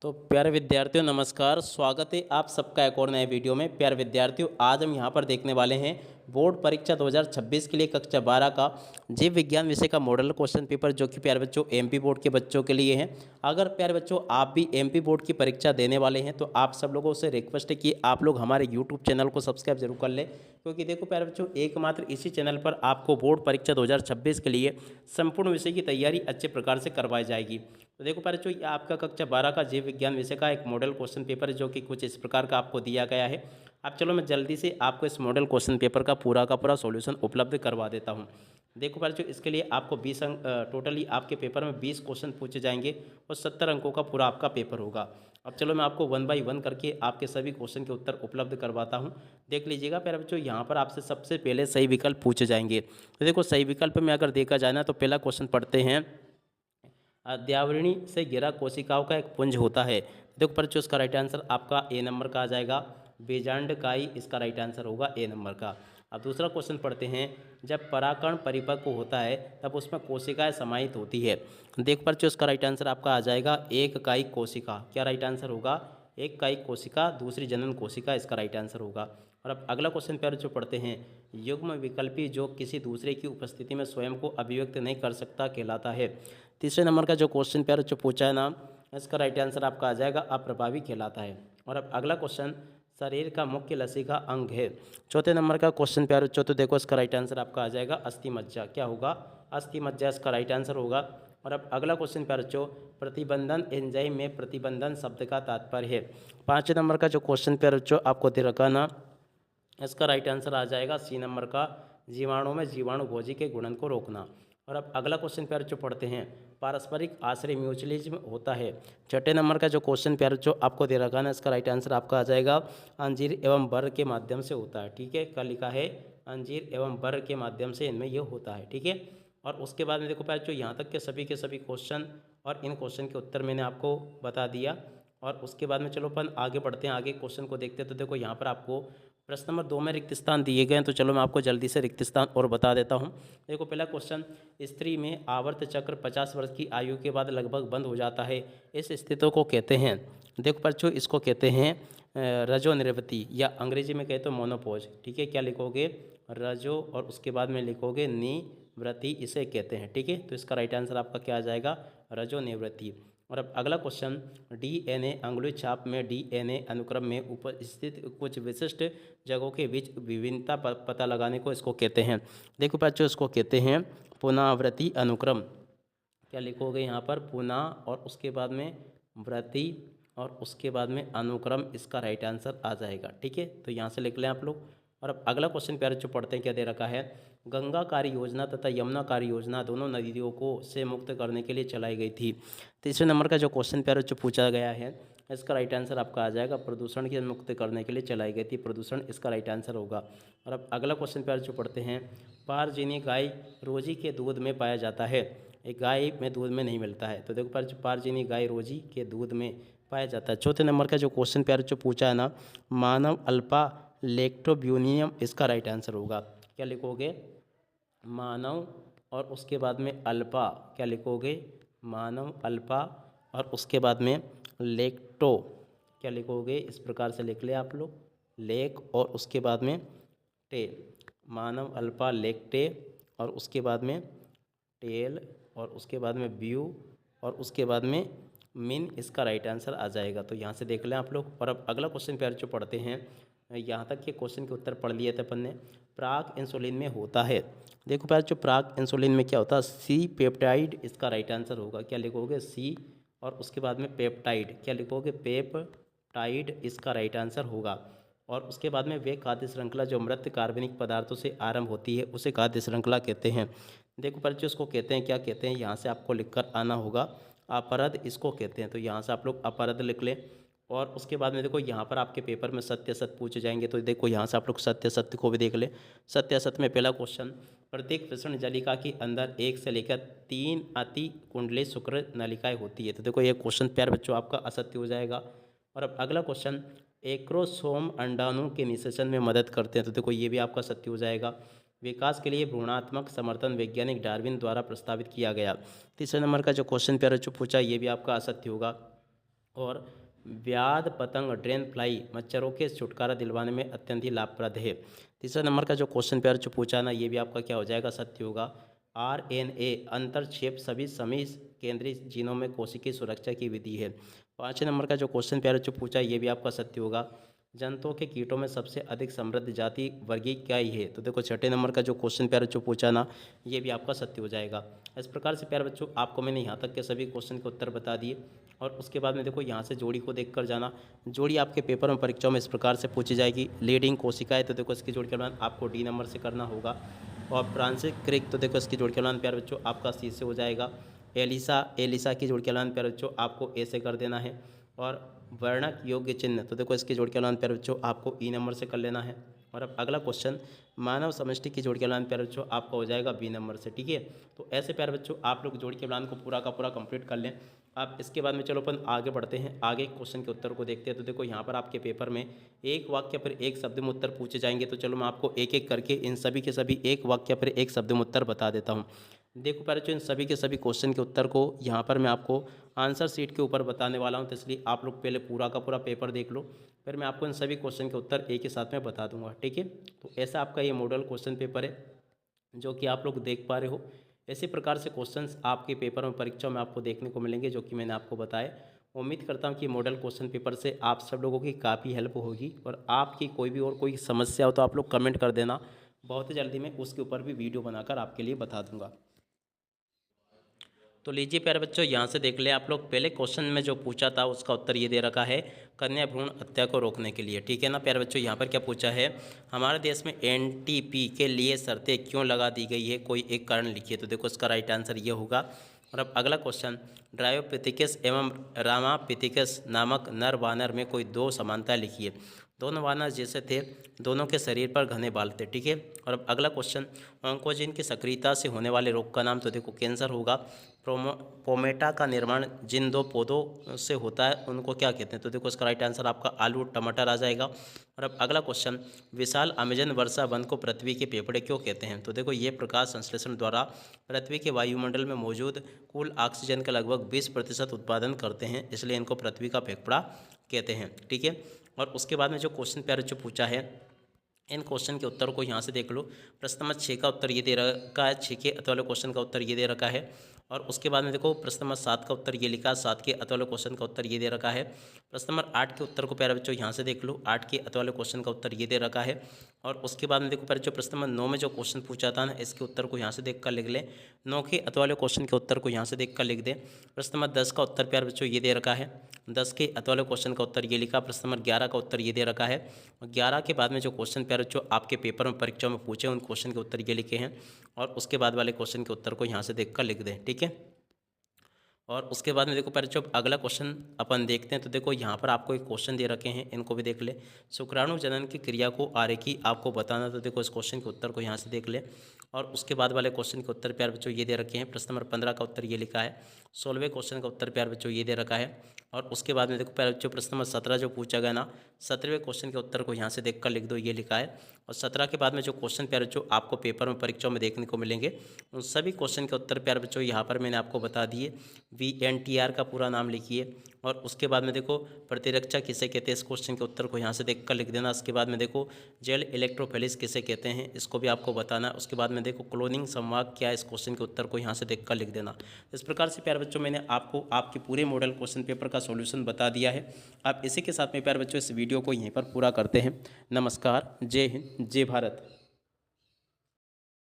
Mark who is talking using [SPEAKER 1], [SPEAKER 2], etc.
[SPEAKER 1] तो प्यारे विद्यार्थियों नमस्कार। स्वागत है आप सबका एक और नए वीडियो में। प्यारे विद्यार्थियों आज हम यहाँ पर देखने वाले हैं बोर्ड परीक्षा 2026 के लिए कक्षा 12 का जीव विज्ञान विषय का मॉडल क्वेश्चन पेपर, जो कि प्यारे बच्चों एमपी बोर्ड के बच्चों के लिए है। अगर प्यारे बच्चों आप भी एमपी बोर्ड की परीक्षा देने वाले हैं तो आप सब लोगों से रिक्वेस्ट है कि आप लोग हमारे यूट्यूब चैनल को सब्सक्राइब जरूर कर लें, क्योंकि देखो प्यारे बच्चों एकमात्र इसी चैनल पर आपको बोर्ड परीक्षा 2026 के लिए संपूर्ण विषय की तैयारी अच्छे प्रकार से करवाई जाएगी। तो देखो प्यारे बच्चों ये आपका कक्षा 12 का जीव विज्ञान विषय का एक मॉडल क्वेश्चन पेपर है, जो कि कुछ इस प्रकार का आपको दिया गया है। अब चलो मैं जल्दी से आपको इस मॉडल क्वेश्चन पेपर का पूरा सॉल्यूशन उपलब्ध करवा देता हूँ। देखो प्यारे बच्चों इसके लिए आपको 20 अंक टोटली आपके पेपर में 20 क्वेश्चन पूछे जाएंगे और 70 अंकों का पूरा आपका पेपर होगा। अब चलो मैं आपको 1 बाय 1 करके आपके सभी क्वेश्चन के उत्तर उपलब्ध करवाता हूँ। देख लीजिएगा प्यारे बच्चों, यहाँ पर आपसे सबसे पहले सही विकल्प पूछे जाएंगे। तो देखो सही विकल्प में अगर देखा जाए ना तो पहला क्वेश्चन पढ़ते हैं। अद्यावरणी से घिरा कोशिकाओं का एक पुंज होता है। देखो बच्चों इसका राइट आंसर आपका ए नंबर का आ जाएगा। बीजांडकाई इसका राइट आंसर होगा ए नंबर का। अब दूसरा क्वेश्चन पढ़ते हैं। जब पराकण परिपक्व होता है तब उसमें कोशिकाएं समाहित होती है। देख बच्चों इसका राइट आंसर आपका आ जाएगा एक काई कोशिका। क्या राइट आंसर होगा? एक काई कोशिका, दूसरी जनन कोशिका इसका राइट आंसर होगा। और अब अगला क्वेश्चन प्यारे जो पढ़ते हैं। युग्म विकल्पी जो किसी दूसरे की उपस्थिति में स्वयं को अभिव्यक्त नहीं कर सकता कहलाता है। तीसरे नंबर का जो क्वेश्चन प्यारे जो पूछा है ना, इसका राइट आंसर आपका आ जाएगा अप्रभावी कहलाता है। और अब अगला क्वेश्चन शरीर का मुख्य लसीका अंग है। चौथे नंबर का क्वेश्चन प्यारे चौथे देखो इसका राइट आंसर आपका आ जाएगा अस्थि मज्जा। क्या होगा? अस्थि मज्जा इसका राइट आंसर होगा। और अब अगला क्वेश्चन प्यारे जो प्रतिबंधन एंजाइम में प्रतिबंधन शब्द का तात्पर्य है। पाँचवें नंबर का जो क्वेश्चन प्यारे जो आपको दे रखा ना, इसका राइट आंसर आ जाएगा सी नंबर का जीवाणु में जीवाणु भोजी के गुणन को रोकना। और अब अगला क्वेश्चन प्यारे जो पढ़ते हैं। पारस्परिक आश्रय म्यूचुअलिज्म होता है। छठे नंबर का जो क्वेश्चन प्यारे जो आपको दे रखा है ना, इसका राइट आंसर आपका आ जाएगा अंजीर एवं बर के माध्यम से होता है। ठीक है, क्या लिखा है? अंजीर एवं बर के माध्यम से इनमें यह होता है। ठीक है, और उसके बाद में देखो प्यारे जो यहाँ तक के सभी क्वेश्चन और इन क्वेश्चन के उत्तर मैंने आपको बता दिया। और उसके बाद में चलो अपन आगे बढ़ते हैं, आगे क्वेश्चन को देखते हैं। तो देखो यहाँ पर आपको प्रश्न नंबर 2 में रिक्त स्थान दिए गए हैं, तो चलो मैं आपको जल्दी से रिक्त स्थान और बता देता हूँ। देखो पहला क्वेश्चन, स्त्री में आवर्त चक्र 50 वर्ष की आयु के बाद लगभग बंद हो जाता है, इस स्थिति को कहते हैं। देखो बच्चों इसको कहते हैं रजोनिवृत्ति, या अंग्रेजी में कहते हैं मोनोपोज। ठीक है, क्या लिखोगे? रजो और उसके बाद में लिखोगे निवृत्ति, इसे कहते हैं। ठीक है, तो इसका राइट आंसर आपका क्या आ जाएगा? रजोनिवृत्ति। और अब अगला क्वेश्चन, डीएनए अंगुली छाप में डीएनए अनुक्रम में उपस्थित कुछ विशिष्ट जगहों के बीच विभिन्नता पता लगाने को इसको कहते हैं। देखो बच्चों इसको कहते हैं पुनरावृत्ति अनुक्रम। क्या लिखोगे यहाँ पर? पुनः और उसके बाद में वृत्ति और उसके बाद में अनुक्रम, इसका राइट आंसर आ जाएगा। ठीक है, तो यहाँ से लिख लें आप लोग। और अब अगला क्वेश्चन प्यारे जो पढ़ते हैं, क्या दे रखा है? गंगा कार्य योजना तथा यमुना कार्य योजना दोनों नदियों को से मुक्त करने के लिए चलाई गई थी। तीसरे नंबर का जो क्वेश्चन प्यारे जो पूछा गया है, इसका राइट आंसर आपका आ जाएगा प्रदूषण के मुक्त करने के लिए चलाई गई थी। प्रदूषण इसका राइट आंसर होगा। और अब अगला क्वेश्चन प्यारे जो पढ़ते हैं। पारजीनी गाय रोजी के दूध में पाया जाता है, एक गाय में दूध में नहीं मिलता है। तो देखो पारजीनी गाय रोजी के दूध में पाया जाता है। चौथे नंबर का जो क्वेश्चन प्यारे जो पूछा है ना, मानव अल्पा लेक्टोब्यूनियम, इसका राइट आंसर होगा। क्या लिखोगे? मानव और उसके बाद में अल्पा। क्या लिखोगे? मानव अल्पा और उसके बाद में लेक्टो। क्या लिखोगे? इस प्रकार से लिख ले आप लोग, लेक और उसके बाद में टे। मानव अल्पा लेक्टे और उसके बाद में टेल और उसके बाद में व्यू और उसके बाद में मिन, इसका राइट आंसर आ जाएगा। तो यहाँ से देख लें आप लोग। और अब अगला क्वेश्चन प्यारे जो पढ़ते हैं, यहाँ तक के क्वेश्चन के उत्तर पढ़ लिए थे अपन ने। प्राक इंसुलिन में होता है। देखो प्यारे जो प्राक इंसुलिन में क्या होता है? सी पेप्टाइड, इसका राइट आंसर होगा। क्या लिखोगे? सी और उसके बाद में पेप्टाइड। क्या लिखोगे? पेप्टाइड, इसका राइट आंसर होगा। और उसके बाद में वे खाद्य श्रृंखला जो मृत कार्बनिक पदार्थों से आरंभ होती है उसे खाद्य श्रृंखला कहते हैं। देखो परिचय उसको कहते हैं, क्या कहते हैं, यहाँ से आपको लिखकर आना होगा। अपरद इसको कहते हैं, तो यहाँ से आप लोग अपरद लिख लें। और उसके बाद में देखो यहाँ पर आपके पेपर में सत्य असत्य पूछे जाएंगे, तो देखो यहाँ से आप लोग सत्य असत्य को भी देख लें। सत्य असत्य में पहला क्वेश्चन, प्रत्येक वृषण नलिका के अंदर 1 से लेकर 3 अति कुंडली शुक्र नलिकाएं होती है। तो देखो ये क्वेश्चन प्यारे बच्चों आपका असत्य हो जाएगा। और अब अगला क्वेश्चन, एक्रोसोम अंडाणु के निषेचन में मदद करते हैं। तो देखो ये भी आपका सत्य हो जाएगा। विकास के लिए भ्रूणात्मक समर्थन वैज्ञानिक डार्विन द्वारा प्रस्तावित किया गया। तीसरे नंबर का जो क्वेश्चन प्यारे जो पूछा, ये भी आपका असत्य होगा। और व्याध पतंग ड्रेन फ्लाई मच्छरों के छुटकारा दिलवाने में अत्यंत ही लाभप्रद है। तीसरा नंबर का जो क्वेश्चन पेयर जो पूछा ना, ये भी आपका क्या हो जाएगा, सत्य होगा। RNA अंतरक्षेप सभी समी केंद्रीय जीनों में कोशिकीय सुरक्षा की विधि है। पाँचवें नंबर का जो क्वेश्चन पेयर जो पूछा, ये भी आपका सत्य होगा। जंतुओं के कीटों में सबसे अधिक समृद्ध जाति वर्गीय क्या ही है। तो देखो छठे नंबर का जो क्वेश्चन पेयर जो पूछा ना, ये भी आपका सत्य हो जाएगा। इस प्रकार से प्यारे बच्चों आपको मैंने यहाँ तक के सभी क्वेश्चन के उत्तर बता दिए। और उसके बाद में देखो यहाँ से जोड़ी को देख कर जाना। जोड़ी आपके पेपर में परीक्षाओं में इस प्रकार से पूछी जाएगी। लीडिंग कोशिका है तो देखो इसकी जोड़ी का मान आपको डी नंबर से करना होगा। और फ्रांसिस क्रिक तो देखो इसकी जोड़ के मान प्यारे बच्चों आपका सी से हो जाएगा। एलिसा की जोड़ के मान प्यारे बच्चों आपको ए से कर देना है। और वर्णक योग्य चिन्ह तो देखो इसके जोड़ के मान प्यारे बच्चों आपको ई नंबर से कर लेना है। और अब अगला क्वेश्चन मानव समष्टि की जोड़ के मान प्यारे बच्चों आपका हो जाएगा बी नंबर से। ठीक है, तो ऐसे प्यारे बच्चों आप लोग जोड़ के मान को पूरा का पूरा कंप्लीट कर लें। अब इसके बाद में चलो अपन आगे बढ़ते हैं, आगे क्वेश्चन के उत्तर को देखते हैं। तो देखो यहाँ पर आपके पेपर में एक वाक्य पर एक शब्द में उत्तर पूछे जाएंगे। तो चलो मैं आपको एक एक करके इन सभी के सभी एक वाक्य पर एक शब्द में उत्तर बता देता हूँ। देखो प्यारे बच्चों इन सभी के सभी क्वेश्चन के उत्तर को यहाँ पर मैं आपको आंसर शीट के ऊपर बताने वाला हूँ। तो इसलिए आप लोग पहले पूरा का पूरा पेपर देख लो, फिर मैं आपको इन सभी क्वेश्चन के उत्तर एक ही साथ में बता दूंगा। ठीक है, तो ऐसा आपका ये मॉडल क्वेश्चन पेपर है जो कि आप लोग देख पा रहे हो। इसी प्रकार से क्वेश्चंस आपके पेपर में परीक्षा में आपको देखने को मिलेंगे जो कि मैंने आपको बताया। उम्मीद करता हूँ कि मॉडल क्वेश्चन पेपर से आप सब लोगों की काफ़ी हेल्प होगी। और आपकी कोई भी और कोई समस्या हो तो आप लोग कमेंट कर देना, बहुत ही जल्दी मैं उसके ऊपर भी वीडियो बनाकर आपके लिए बता दूंगा। तो लीजिए प्यारे बच्चों यहाँ से देख ले आप लोग, पहले क्वेश्चन में जो पूछा था उसका उत्तर ये दे रखा है, कन्या भ्रूण हत्या को रोकने के लिए। ठीक है ना प्यारे बच्चों, यहाँ पर क्या पूछा है, हमारे देश में NTP के लिए शर्तें क्यों लगा दी गई है, कोई एक कारण लिखिए। तो देखो इसका राइट आंसर ये होगा। और अब अगला क्वेश्चन, ड्रायोपिथिकस एवं रामापिथिकस नामक नर वानर में कोई दो समानता लिखिए। दोनों वानर जैसे थे, दोनों के शरीर पर घने बाल थे। ठीक है, और अब अगला क्वेश्चन, ऑन्कोजिन की सक्रियता से होने वाले रोग का नाम। तो देखो कैंसर होगा। पोमेटा का निर्माण जिन दो पौधों से होता है उनको क्या कहते हैं। तो देखो इसका राइट आंसर आपका आलू टमाटर आ जाएगा। और अब अगला क्वेश्चन, विशाल अमेजन वर्षा वन को पृथ्वी के फेफड़े क्यों कहते हैं। तो देखो ये प्रकाश संश्लेषण द्वारा पृथ्वी के वायुमंडल में मौजूद कुल ऑक्सीजन का लगभग 20% उत्पादन करते हैं, इसलिए इनको पृथ्वी का फेफड़ा कहते हैं। ठीक है, और उसके बाद में जो क्वेश्चन प्यारे जो पूछा है, इन क्वेश्चन के उत्तर को यहाँ से देख लो। प्रश्न नंबर 6 का उत्तर ये दे रखा है, 6 के अत वाले क्वेश्चन का उत्तर ये दे रखा है। और उसके बाद में देखो प्रश्न नंबर 7 का उत्तर ये लिखा है, 7 के अत वाले क्वेश्चन का उत्तर ये दे रखा है। प्रश्न नंबर 8 के उत्तर को प्यारे बच्चों यहाँ से देख लो, 8 के अत वाले क्वेश्चन का उत्तर ये दे रखा है। और उसके बाद में देखो प्यारे जो प्रश्न नंबर 9 में जो क्वेश्चन पूछा था ना, इसके उत्तर को यहाँ से देख कर लिख ले। 9 के अत वाले क्वेश्चन के उत्तर को यहाँ से देख कर लिख दे। प्रश्न नंबर 10 का उत्तर प्यारे बच्चों ये दे रखा है, 10 के अत वाले क्वेश्चन का उत्तर ये लिखा। प्रश्न नंबर 11 का उत्तर ये दे रखा है। और 11 के बाद में जो क्वेश्चन प्यारे बच्चों आपके पेपर में परीक्षा में पूछे उन क्वेश्चन के उत्तर ये लिखे हैं। और उसके बाद वाले क्वेश्चन के उत्तर को यहाँ से देख कर लिख दें। ठीक है, और उसके बाद में देखो पहले जो अगला क्वेश्चन अपन देखते हैं। तो देखो यहाँ पर आपको एक क्वेश्चन दे रखे हैं, इनको भी देख ले। शुक्राणु जनन की क्रिया को आरेखी आपको बताना। तो देखो इस क्वेश्चन के उत्तर को यहाँ से देख ले। और उसके बाद वाले क्वेश्चन के उत्तर प्यारे बच्चों ये दे रखे हैं। प्रश्न नंबर 15 का उत्तर ये लिखा है। 16वें क्वेश्चन का उत्तर प्यारे बच्चों ये दे रखा है। और उसके बाद में देखो प्यारे बच्चों प्रश्न नंबर 17 जो पूछा गया ना, 17वें क्वेश्चन के उत्तर को यहाँ से देख कर लिख दो, ये लिखा है। और 17 के बाद में जो क्वेश्चन प्यारे बच्चों आपको पेपर में परीक्षाओं में देखने को मिलेंगे, उन सभी क्वेश्चन के उत्तर प्यारे बच्चों यहाँ पर मैंने आपको बता दिए। VNTR का पूरा नाम लिखिए। और उसके बाद में देखो प्रतिरक्षा किसे कहते हैं, इस क्वेश्चन के उत्तर को यहाँ से देख कर लिख देना। उसके बाद में देखो जेल इलेक्ट्रोफिलिस किसे कहते हैं, इसको भी आपको बताना। उसके बाद में देखो क्लोनिंग संवाद क्या है, इस क्वेश्चन के उत्तर को यहाँ से देख कर लिख देना। इस प्रकार से प्यारे बच्चों मैंने आपको आपके पूरे मॉडल क्वेश्चन पेपर का सॉल्यूशन बता दिया है। आप इसी के साथ में प्यारे बच्चों इस वीडियो को यहीं पर पूरा करते हैं। नमस्कार, जय हिंद, जय भारत।